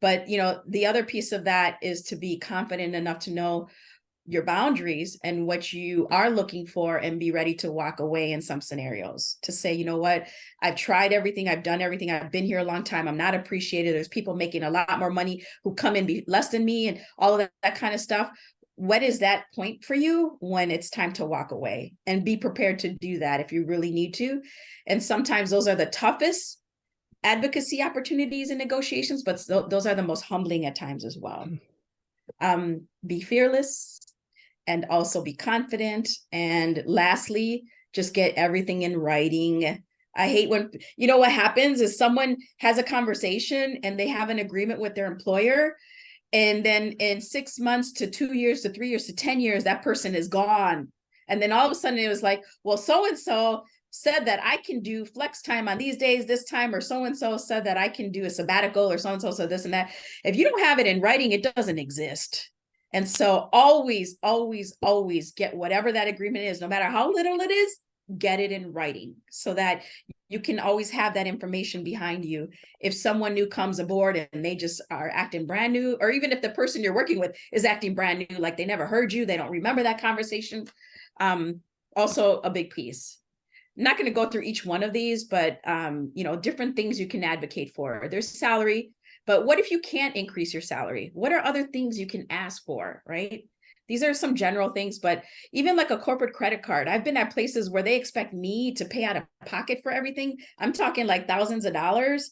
But, the other piece of that is to be confident enough to know your boundaries and what you are looking for, and be ready to walk away in some scenarios, to say, you know what, I've tried everything. I've done everything. I've been here a long time. I'm not appreciated. There's people making a lot more money who come in less than me, and all of that kind of stuff. What is that point for you when it's time to walk away? And be prepared to do that if you really need to. And sometimes those are the toughest advocacy opportunities and negotiations, but those are the most humbling at times as well. Be fearless and also be confident. And lastly, just get everything in writing. I hate when, you know, what happens is someone has a conversation and they have an agreement with their employer. And then in 6 months to 2 years to 3 years to 10 years, that person is gone. And then all of a sudden it was like, well, so-and-so said that I can do flex time on these days, this time, or so-and-so said that I can do a sabbatical, or so-and-so said this and that. If you don't have it in writing, it doesn't exist. And so always, always, always get whatever that agreement is, no matter how little it is, get it in writing so that you can always have that information behind you. If someone new comes aboard and they just are acting brand new, or even if the person you're working with is acting brand new, like they never heard you, they don't remember that conversation. Also a big piece. I'm not going to go through each one of these, but you know, different things you can advocate for. There's salary, but what if you can't increase your salary? What are other things you can ask for, right? These are some general things, but even like a corporate credit card, I've been at places where they expect me to pay out of pocket for everything. I'm talking like thousands of dollars,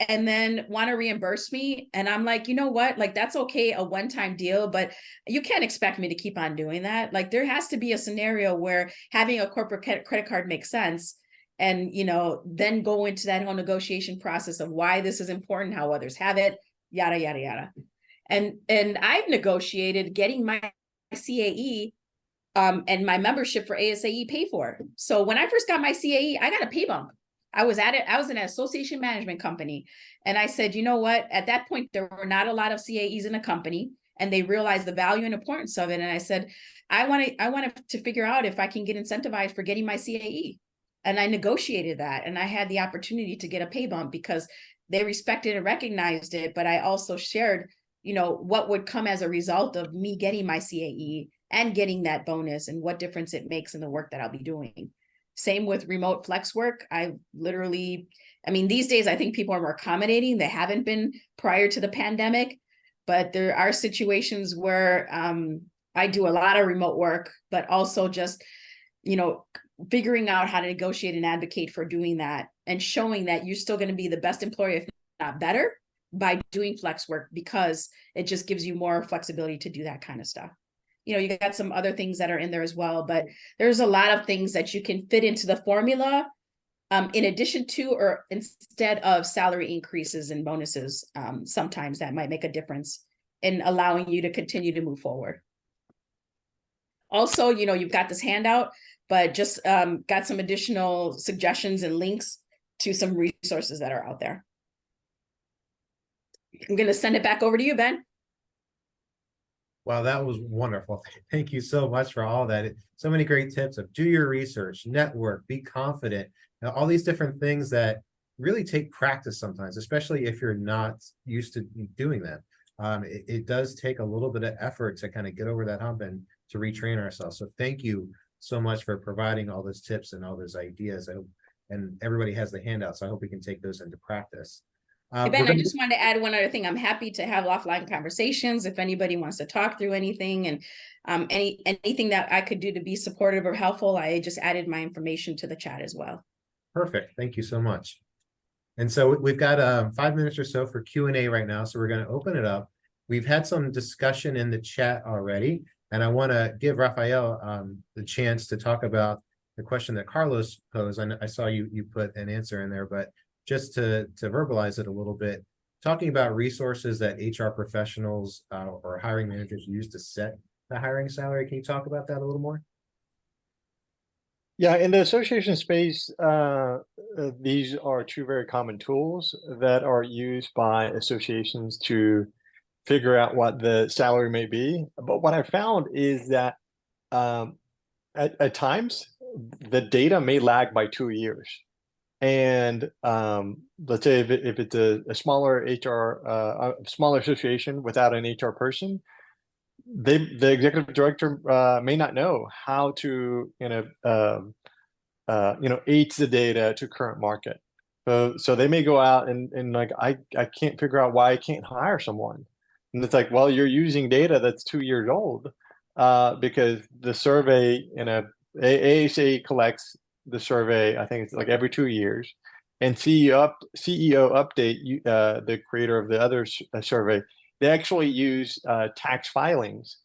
and then want to reimburse me. And I'm like, you know what? Like, that's okay, a one-time deal, but you can't expect me to keep on doing that. Like, there has to be a scenario where having a corporate credit card makes sense. And, you know, then go into that whole negotiation process of why this is important, how others have it, yada, yada, yada. And I've negotiated getting my CAE and my membership for ASAE paid for. So when I first got my CAE, I got a pay bump. I was in an association management company. And I said, you know what? At that point, there were not a lot of CAEs in a company, and they realized the value and importance of it. And I said, I want to figure out if I can get incentivized for getting my CAE. And I negotiated that. And I had the opportunity to get a pay bump because they respected and recognized it. But I also shared, you know, what would come as a result of me getting my CAE and getting that bonus and what difference it makes in the work that I'll be doing. Same with remote flex work. I mean, these days, I think people are more accommodating. They haven't been prior to the pandemic, but there are situations where I do a lot of remote work, but also just, you know, figuring out how to negotiate and advocate for doing that and showing that you're still going to be the best employer, if not better, by doing flex work, because it just gives you more flexibility to do that kind of stuff. You know, you got some other things that are in there as well, but there's a lot of things that you can fit into the formula in addition to or instead of salary increases and bonuses. Sometimes that might make a difference in allowing you to continue to move forward. Also, you know, you've got this handout, but just got some additional suggestions and links to some resources that are out there. I'm going to send it back over to you, Ben. Wow, that was wonderful. Thank you so much for all that. So many great tips of do your research, network, be confident, all these different things that really take practice sometimes, especially if you're not used to doing that. It does take a little bit of effort to kind of get over that hump and to retrain ourselves. So thank you so much for providing all those tips and all those ideas. And everybody has the handout, so I hope we can take those into practice. Ben, I just wanted to add one other thing. I'm happy to have offline conversations if anybody wants to talk through anything, and anything that I could do to be supportive or helpful. I just added my information to the chat as well. Perfect. Thank you so much. And so we've got 5 minutes or so for Q&A right now. So we're going to open it up. We've had some discussion in the chat already, and I want to give Rafael the chance to talk about the question that Carlos posed. I saw you put an answer in there, but just to verbalize it a little bit, talking about resources that HR professionals or hiring managers use to set the hiring salary. Can you talk about that a little more? Yeah, in the association space, these are two very common tools that are used by associations to figure out what the salary may be. But what I found is that at times, the data may lag by 2 years. And let's say if it's a smaller HR, a smaller association without an HR person, the executive director may not know how to age the data to current market. So they may go out and like I can't figure out why I can't hire someone, and it's like, well, you're using data that's 2 years old because the survey ASA collects the survey, I think it's like every 2 years, And CEO Update, the creator of the other survey, they actually use tax filings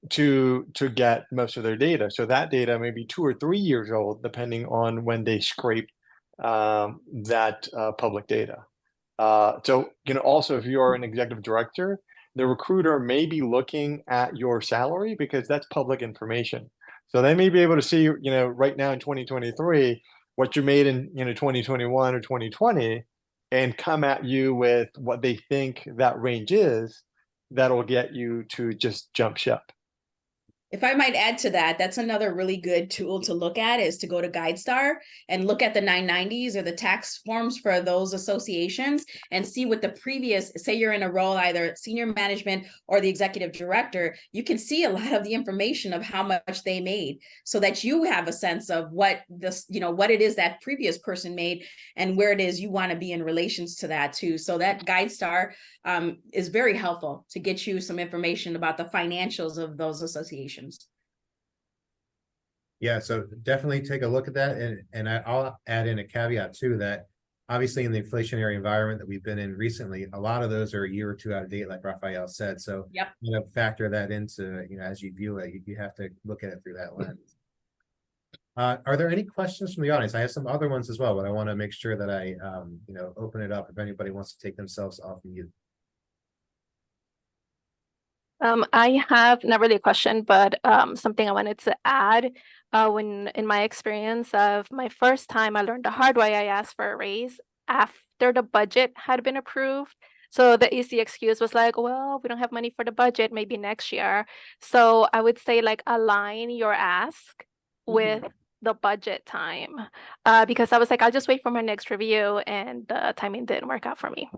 to get most of their data. So that data may be 2 or 3 years old, depending on when they scraped that public data. So, also if you are an executive director, the recruiter may be looking at your salary because that's public information. So they may be able to see, right now in 2023, what you made in, 2021 or 2020, and come at you with what they think that range is, that'll get you to just jump ship. If I might add to that, that's another really good tool to look at, is to go to GuideStar and look at the 990s or the tax forms for those associations and see what the previous, say you're in a role, either senior management or the executive director, you can see a lot of the information of how much they made, so that you have a sense of what this, what it is that previous person made and where it is you want to be in relations to that too. So that GuideStar is very helpful to get you some information about the financials of those associations. Yeah, so definitely take a look at that. And I'll add in a caveat too, that obviously in the inflationary environment that we've been in recently, a lot of those are a year or two out of date, like Raphael said. So Yep. Factor that into, as you view it, you have to look at it through that lens. Are there any questions from the audience? I have some other ones as well, but I want to make sure that I open it up if anybody wants to take themselves off mute. I have not really a question, but something I wanted to add. When in my experience of my first time, I learned the hard way. I asked for a raise after the budget had been approved. So the easy excuse was like, well, we don't have money for the budget, maybe next year. So I would say, like, align your ask with the budget time, because I was like, I'll just wait for my next review, and the timing didn't work out for me.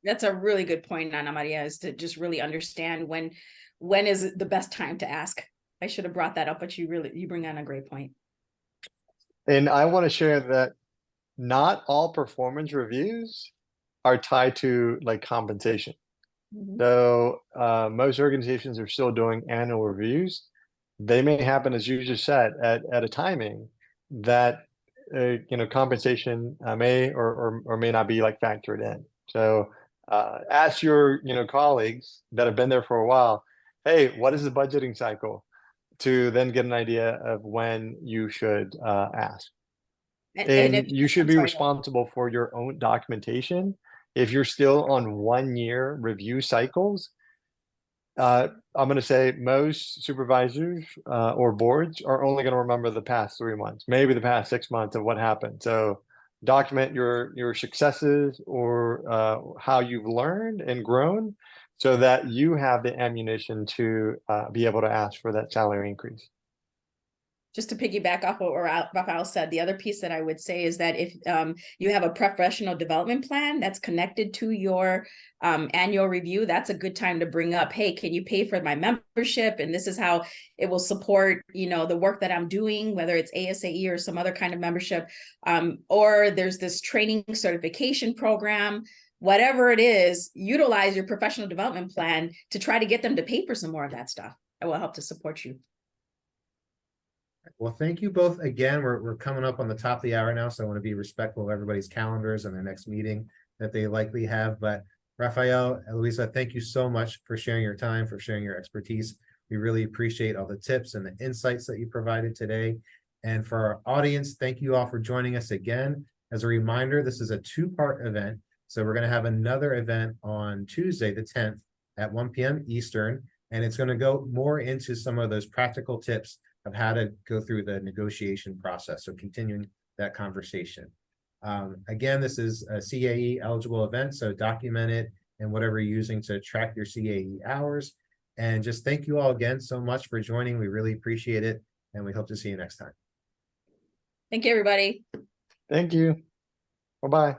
That's a really good point, Ana Maria, is to just really understand when is the best time to ask. I should have brought that up, but you bring on a great point. And I want to share that not all performance reviews are tied to like compensation. So most organizations are still doing annual reviews. They may happen, as you just said, at a timing that compensation may or may not be like factored in. So ask your colleagues that have been there for a while, hey, what is the budgeting cycle, to then get an idea of when you should ask. And you should be responsible for your own documentation. If you're still on 1-year review cycles, I'm going to say most supervisors or boards are only going to remember the past 3 months, maybe the past 6 months of what happened. So document your successes or how you've learned and grown, so that you have the ammunition to be able to ask for that salary increase. Just to piggyback off what Rafael said, the other piece that I would say is that if you have a professional development plan that's connected to your annual review, that's a good time to bring up, hey, can you pay for my membership? And this is how it will support, the work that I'm doing, whether it's ASAE or some other kind of membership, or there's this training certification program. Whatever it is, utilize your professional development plan to try to get them to pay for some more of that stuff. It will help to support you. Well, thank you both again. We're coming up on the top of the hour now, so I want to be respectful of everybody's calendars and their next meeting that they likely have. But Raphael, Eloisa, thank you so much for sharing your time, for sharing your expertise. We really appreciate all the tips and the insights that you provided today. And for our audience, thank you all for joining us again. As a reminder, this is a 2-part event. So we're going to have another event on Tuesday, the 10th at 1 p.m. Eastern, and it's going to go more into some of those practical tips of how to go through the negotiation process. So continuing that conversation. Again, this is a CAE eligible event, so document it and whatever you're using to track your CAE hours. And just thank you all again so much for joining. We really appreciate it, and we hope to see you next time. Thank you, everybody. Thank you. Bye-bye.